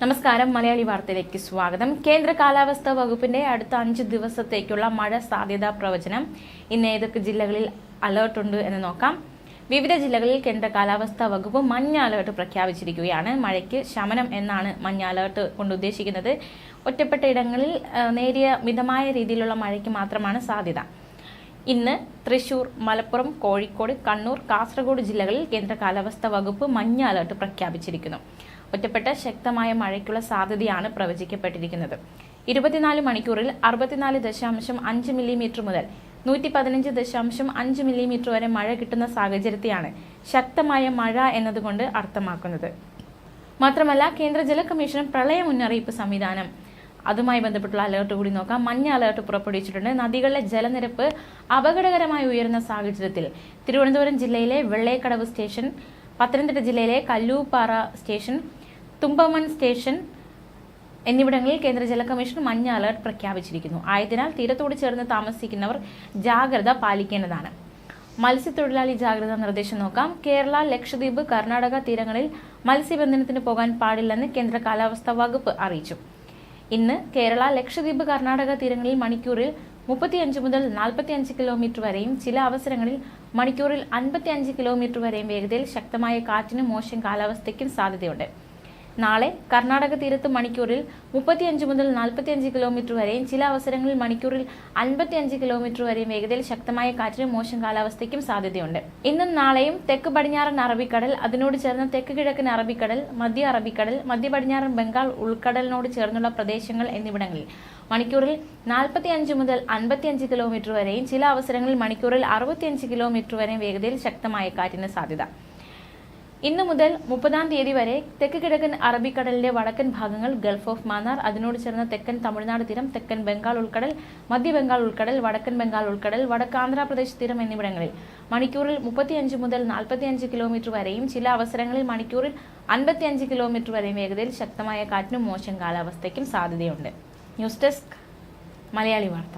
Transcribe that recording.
നമസ്കാരം, മലയാളി വാർത്തയിലേക്ക് സ്വാഗതം. കേന്ദ്ര കാലാവസ്ഥാ വകുപ്പിന്റെ അടുത്ത 5 ദിവസത്തേക്കുള്ള മഴ സാധ്യതാ പ്രവചനം. ഇന്ന് ഏതൊക്കെ ജില്ലകളിൽ അലേർട്ട് ഉണ്ട് എന്ന് നോക്കാം. വിവിധ ജില്ലകളിൽ കേന്ദ്ര കാലാവസ്ഥാ വകുപ്പ് മഞ്ഞ അലേർട്ട് പ്രഖ്യാപിച്ചിരിക്കുകയാണ്. മഴയ്ക്ക് ശമനം എന്നാണ് മഞ്ഞ അലേർട്ട് കൊണ്ട് ഉദ്ദേശിക്കുന്നത്. ഒറ്റപ്പെട്ട ഇടങ്ങളിൽ നേരിയ മിതമായ രീതിയിലുള്ള മഴയ്ക്ക് മാത്രമാണ് സാധ്യത. ഇന്ന് തൃശൂർ, മലപ്പുറം, കോഴിക്കോട്, കണ്ണൂർ, കാസർഗോഡ് ജില്ലകളിൽ കേന്ദ്ര കാലാവസ്ഥാ വകുപ്പ് മഞ്ഞ അലേർട്ട് പ്രഖ്യാപിച്ചിരിക്കുന്നു. ഒറ്റപ്പെട്ട ശക്തമായ മഴയ്ക്കുള്ള സാധ്യതയാണ് പ്രവചിക്കപ്പെട്ടിരിക്കുന്നത്. 24 മണിക്കൂറിൽ 64.5 മില്ലിമീറ്റർ മുതൽ 115.5 മില്ലിമീറ്റർ വരെ മഴ കിട്ടുന്ന സാഹചര്യത്തെയാണ് ശക്തമായ മഴ എന്നതുകൊണ്ട് അർത്ഥമാക്കുന്നത്. മാത്രമല്ല, കേന്ദ്ര ജല കമ്മീഷൻ പ്രളയ മുന്നറിയിപ്പ് സംവിധാനം അതുമായി ബന്ധപ്പെട്ടുള്ള അലേർട്ട് കൂടി നോക്കാം. മഞ്ഞ അലേർട്ട് പുറപ്പെടുവിച്ചിട്ടുണ്ട്. നദികളിലെ ജലനിരപ്പ് അപകടകരമായി ഉയരുന്ന സാഹചര്യത്തിൽ തിരുവനന്തപുരം ജില്ലയിലെ വെള്ളേക്കടവ് സ്റ്റേഷൻ, പത്തനംതിട്ട ജില്ലയിലെ കല്ലൂപ്പാറ സ്റ്റേഷൻ, തുമ്പമൺ സ്റ്റേഷൻ എന്നിവിടങ്ങളിൽ കേന്ദ്ര ജല കമ്മീഷൻ മഞ്ഞ അലേർട്ട് പ്രഖ്യാപിച്ചിരിക്കുന്നു. ആയതിനാൽ തീരത്തോട് ചേർന്ന് താമസിക്കുന്നവർ ജാഗ്രത പാലിക്കേണ്ടതാണ്. മത്സ്യത്തൊഴിലാളി ജാഗ്രതാ നിർദ്ദേശം നോക്കാം. കേരള, ലക്ഷദ്വീപ്, കർണാടക തീരങ്ങളിൽ മത്സ്യബന്ധനത്തിന് പോകാൻ പാടില്ലെന്ന് കേന്ദ്ര കാലാവസ്ഥാ വകുപ്പ് അറിയിച്ചു. ഇന്ന് കേരള, ലക്ഷദ്വീപ്, കർണാടക തീരങ്ങളിൽ മണിക്കൂറിൽ 35 മുതൽ 45 കിലോമീറ്റർ വരെയും ചില അവസരങ്ങളിൽ മണിക്കൂറിൽ 55 കിലോമീറ്റർ വരെയും വേഗതയിൽ ശക്തമായ കാറ്റിനും മോശം കാലാവസ്ഥയ്ക്കും സാധ്യതയുണ്ട്. നാളെ കർണാടക തീരത്ത് മണിക്കൂറിൽ 35 മുതൽ 45 കിലോമീറ്റർ വരെയും ചില അവസരങ്ങളിൽ മണിക്കൂറിൽ 55 കിലോമീറ്റർ വരെയും വേഗതയിൽ ശക്തമായ കാറ്റിനും മോശം കാലാവസ്ഥയ്ക്കും സാധ്യതയുണ്ട്. ഇന്നും നാളെയും തെക്ക് പടിഞ്ഞാറൻ അറബിക്കടൽ, അതിനോട് ചേർന്ന തെക്ക് കിഴക്കൻ അറബിക്കടൽ, മധ്യ അറബിക്കടൽ, മധ്യ പടിഞ്ഞാറൻ ബംഗാൾ ഉൾക്കടലിനോട് ചേർന്നുള്ള പ്രദേശങ്ങൾ എന്നിവിടങ്ങളിൽ മണിക്കൂറിൽ 45 മുതൽ 55 കിലോമീറ്റർ വരെയും ചില അവസരങ്ങളിൽ മണിക്കൂറിൽ 65 കിലോമീറ്റർ വരെയും വേഗതയിൽ ശക്തമായ കാറ്റിന് സാധ്യത. ഇന്നു മുതൽ 30-ാം തീയതി വരെ തെക്ക് കിഴക്കൻ അറബിക്കടലിന്റെ വടക്കൻ ഭാഗങ്ങൾ, ഗൾഫ് ഓഫ് മാന്നാർ, അതിനോട് ചേർന്ന തെക്കൻ തമിഴ്നാട് തീരം, തെക്കൻ ബംഗാൾ ഉൾക്കടൽ, മധ്യ ബംഗാൾ ഉൾക്കടൽ, വടക്കൻ ബംഗാൾ ഉൾക്കടൽ, വടക്ക് ആന്ധ്രാപ്രദേശ് തീരം എന്നിവിടങ്ങളിൽ മണിക്കൂറിൽ 35 മുതൽ 45 കിലോമീറ്റർ വരെയും ചില അവസരങ്ങളിൽ മണിക്കൂറിൽ 55 കിലോമീറ്റർ വരെയും വേഗതയിൽ ശക്തമായ കാറ്റിനും മോശം കാലാവസ്ഥയ്ക്കും സാധ്യതയുണ്ട്. ന്യൂസ് ഡെസ്ക്, മലയാളി വാർത്ത.